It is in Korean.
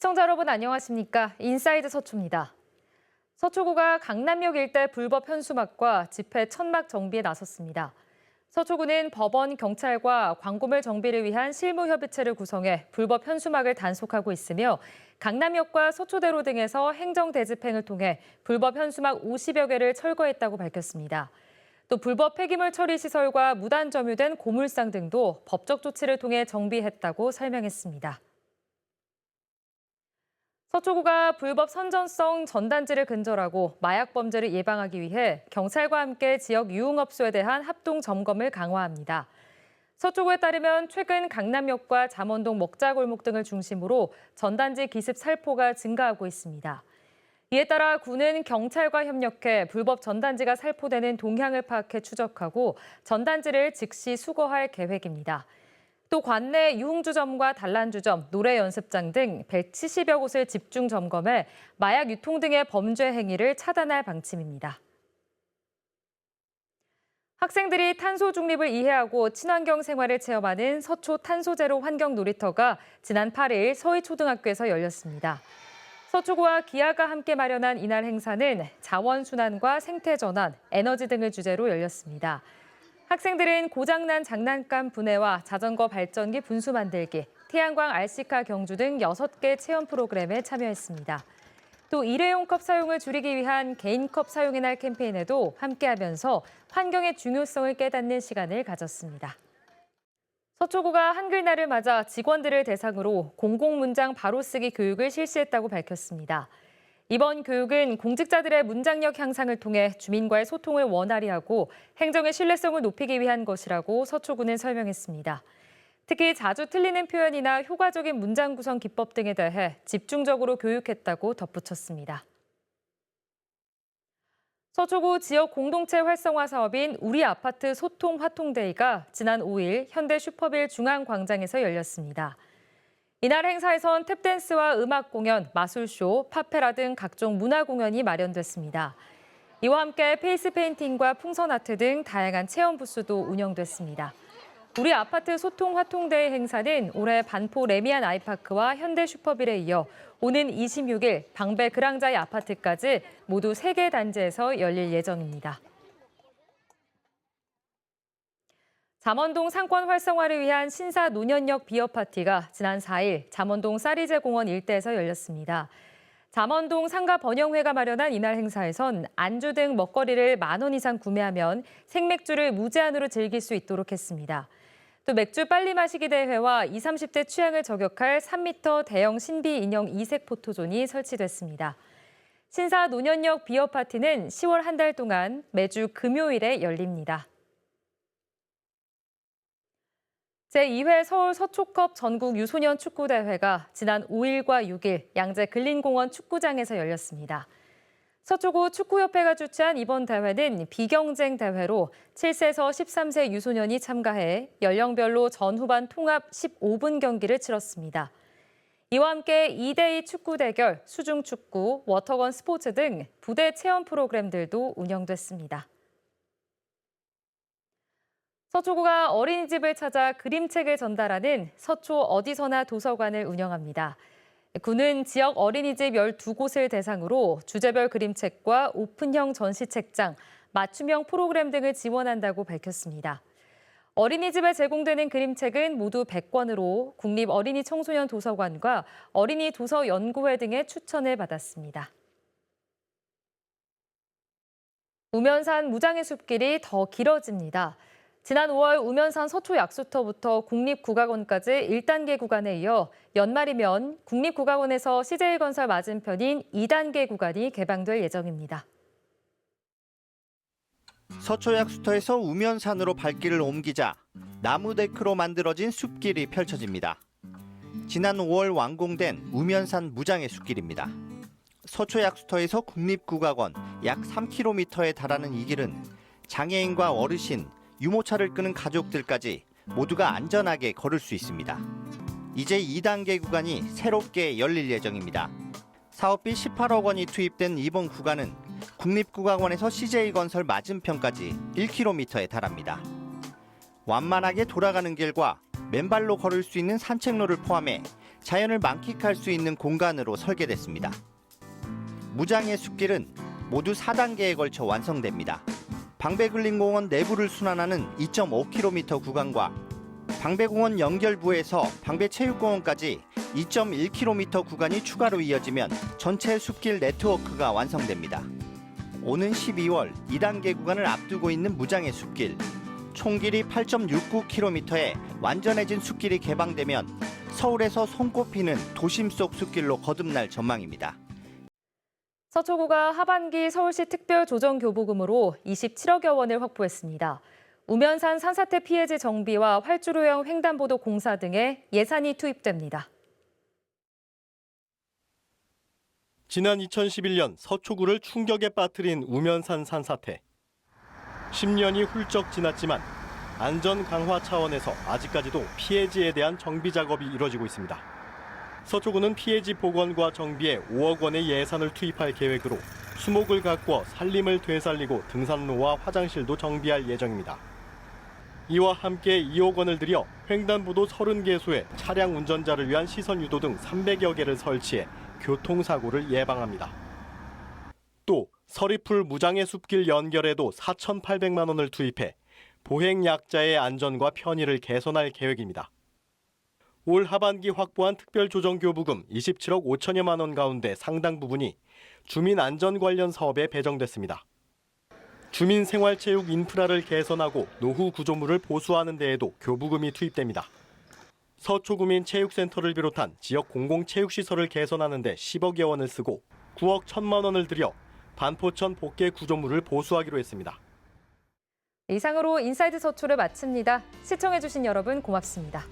시청자 여러분 안녕하십니까? 인사이드 서초입니다. 서초구가 강남역 일대 불법 현수막과 집회 천막 정비에 나섰습니다. 서초구는 법원, 경찰과 광고물 정비를 위한 실무협의체를 구성해 불법 현수막을 단속하고 있으며 강남역과 서초대로 등에서 행정대집행을 통해 불법 현수막 50여 개를 철거했다고 밝혔습니다. 또 불법 폐기물 처리 시설과 무단 점유된 고물상 등도 법적 조치를 통해 정비했다고 설명했습니다. 서초구가 불법 선전성 전단지를 근절하고 마약 범죄를 예방하기 위해 경찰과 함께 지역 유흥업소에 대한 합동 점검을 강화합니다. 서초구에 따르면 최근 강남역과 잠원동 먹자골목 등을 중심으로 전단지 기습 살포가 증가하고 있습니다. 이에 따라 구는 경찰과 협력해 불법 전단지가 살포되는 동향을 파악해 추적하고 전단지를 즉시 수거할 계획입니다. 또 관내 유흥주점과 단란주점, 노래 연습장 등 170여 곳을 집중 점검해 마약 유통 등의 범죄 행위를 차단할 방침입니다. 학생들이 탄소 중립을 이해하고 친환경 생활을 체험하는 서초 탄소제로 환경 놀이터가 지난 8일 서희초등학교에서 열렸습니다. 서초구와 기아가 함께 마련한 이날 행사는 자원순환과 생태전환, 에너지 등을 주제로 열렸습니다. 학생들은 고장난 장난감 분해와 자전거 발전기 분수 만들기, 태양광 RC카 경주 등 6개 체험 프로그램에 참여했습니다. 또 일회용 컵 사용을 줄이기 위한 개인컵 사용의 날 캠페인에도 함께하면서 환경의 중요성을 깨닫는 시간을 가졌습니다. 서초구가 한글날을 맞아 직원들을 대상으로 공공문장 바로쓰기 교육을 실시했다고 밝혔습니다. 이번 교육은 공직자들의 문장력 향상을 통해 주민과의 소통을 원활히 하고 행정의 신뢰성을 높이기 위한 것이라고 서초구는 설명했습니다. 특히 자주 틀리는 표현이나 효과적인 문장 구성 기법 등에 대해 집중적으로 교육했다고 덧붙였습니다. 서초구 지역 공동체 활성화 사업인 우리 아파트 소통 화통데이가 지난 5일 현대 슈퍼빌 중앙광장에서 열렸습니다. 이날 행사에선 탭댄스와 음악 공연, 마술쇼, 파페라 등 각종 문화 공연이 마련됐습니다. 이와 함께 페이스 페인팅과 풍선 아트 등 다양한 체험 부스도 운영됐습니다. 우리 아파트 소통 화통대회 행사는 올해 반포 레미안 아이파크와 현대 슈퍼빌에 이어 오는 26일 방배 그랑자이 아파트까지 모두 3개 단지에서 열릴 예정입니다. 잠원동 상권 활성화를 위한 신사 노년역 비어 파티가 지난 4일 잠원동 쌀이제공원 일대에서 열렸습니다. 잠원동 상가 번영회가 마련한 이날 행사에선 안주 등 먹거리를 10,000원 이상 구매하면 생맥주를 무제한으로 즐길 수 있도록 했습니다. 또 맥주 빨리 마시기 대회와 20, 30대 취향을 저격할 3m 대형 신비 인형 이색 포토존이 설치됐습니다. 신사 노년역 비어 파티는 10월 한 달 동안 매주 금요일에 열립니다. 제2회 서울 서초컵 전국 유소년 축구대회가 지난 5일과 6일 양재 근린공원 축구장에서 열렸습니다. 서초구 축구협회가 주최한 이번 대회는 비경쟁 대회로 7세에서 13세 유소년이 참가해 연령별로 전후반 통합 15분 경기를 치렀습니다. 이와 함께 2대2 축구 대결, 수중축구, 워터건 스포츠 등 부대 체험 프로그램들도 운영됐습니다. 서초구가 어린이집을 찾아 그림책을 전달하는 서초 어디서나 도서관을 운영합니다. 구는 지역 어린이집 12곳을 대상으로 주제별 그림책과 오픈형 전시책장, 맞춤형 프로그램 등을 지원한다고 밝혔습니다. 어린이집에 제공되는 그림책은 모두 100권으로 국립어린이청소년도서관과 어린이도서연구회 등의 추천을 받았습니다. 우면산 무장의 숲길이 더 길어집니다. 지난 5월 우면산 서초 약수터부터 국립국악원까지 1단계 구간에 이어 연말이면 국립국악원에서 CJ건설 맞은편인 2단계 구간이 개방될 예정입니다. 서초 약수터에서 우면산으로 발길을 옮기자 나무 데크로 만들어진 숲길이 펼쳐집니다. 지난 5월 완공된 우면산 무장의 숲길입니다. 서초 약수터에서 국립국악원 약 3km에 달하는 이 길은 장애인과 어르신, 유모차를 끄는 가족들까지 모두가 안전하게 걸을 수 있습니다. 이제 2단계 구간이 새롭게 열릴 예정입니다. 사업비 18억 원이 투입된 이번 구간은 국립국악원에서 CJ건설 맞은편까지 1km에 달합니다. 완만하게 돌아가는 길과 맨발로 걸을 수 있는 산책로를 포함해 자연을 만끽할 수 있는 공간으로 설계됐습니다. 무장의 숲길은 모두 4단계에 걸쳐 완성됩니다. 방배근린공원 내부를 순환하는 2.5km 구간과 방배공원 연결부에서 방배체육공원까지 2.1km 구간이 추가로 이어지면 전체 숲길 네트워크가 완성됩니다. 오는 12월 2단계 구간을 앞두고 있는 무장의 숲길. 총 길이 8.69km의 완전해진 숲길이 개방되면 서울에서 손꼽히는 도심 속 숲길로 거듭날 전망입니다. 서초구가 하반기 서울시 특별조정교부금으로 27억여 원을 확보했습니다. 우면산 산사태 피해지 정비와 활주로형 횡단보도 공사 등에 예산이 투입됩니다. 지난 2011년 서초구를 충격에 빠뜨린 우면산 산사태. 10년이 훌쩍 지났지만 안전 강화 차원에서 아직까지도 피해지에 대한 정비 작업이 이뤄지고 있습니다. 서초구는 피해지 복원과 정비에 5억 원의 예산을 투입할 계획으로 수목을 가꾸어 산림을 되살리고 등산로와 화장실도 정비할 예정입니다. 이와 함께 2억 원을 들여 횡단보도 30개소에 차량 운전자를 위한 시선 유도 등 300여 개를 설치해 교통사고를 예방합니다. 또 서리풀 무장의 숲길 연결에도 4,800만 원을 투입해 보행약자의 안전과 편의를 개선할 계획입니다. 올 하반기 확보한 특별조정교부금 27억 5천여만 원 가운데 상당 부분이 주민안전 관련 사업에 배정됐습니다. 주민생활체육 인프라를 개선하고 노후 구조물을 보수하는 데에도 교부금이 투입됩니다. 서초구민 체육센터를 비롯한 지역 공공체육시설을 개선하는 데 10억여 원을 쓰고 9억 1천만 원을 들여 반포천 복개 구조물을 보수하기로 했습니다. 이상으로 인사이드 서초를 마칩니다. 시청해주신 여러분 고맙습니다.